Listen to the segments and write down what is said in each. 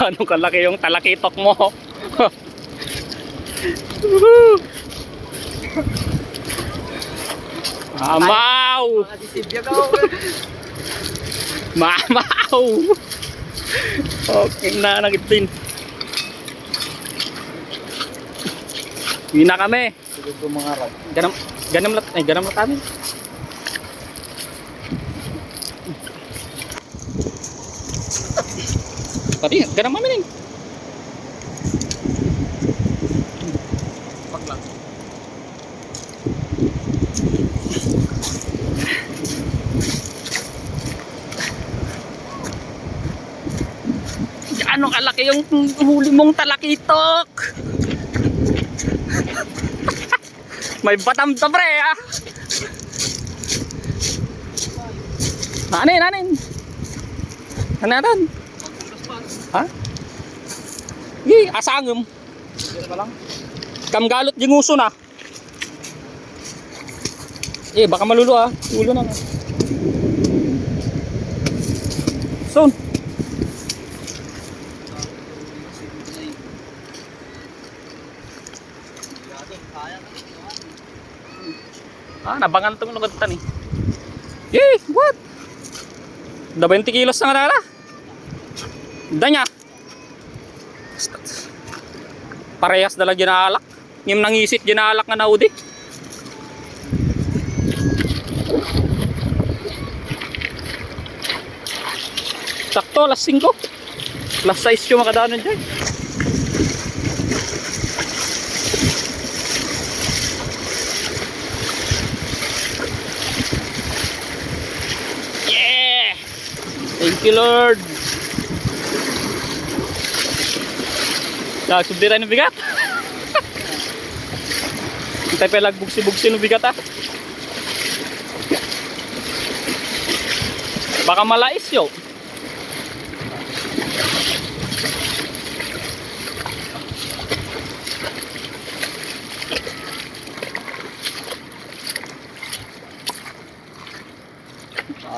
Gano'ng kalaki yung talakitok mo. Mamaw! Mamaw! Okay na nagitin. Hindi na kami. Ganam lang kami. Pati, ganam kami rin. Paglang. Gaano kalaki yung huli mong talakitok? May batam to pre ah. Nanin. Nanan. Ha? Gi, asangem. Kamgalot yung uso na. Baka malulo ah. Ulo na. Son. Nabangan itong nagatan eh. What? 20 kilos na nga na. Danya. Parehas dalang ginaalak. Yung nangisit ginaalak nga naudi. Sakto, alas 5. Alas 6 yung makadaanan dyan. Thank you Lord. Subdi tayo ng bigat. Kita pa lagbugsi-bugsi ng bigat ah. Baka malais yo.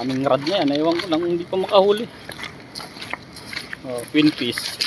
Aming rad na yan, naiwan ko lang hindi pa makahuli. Twin piece.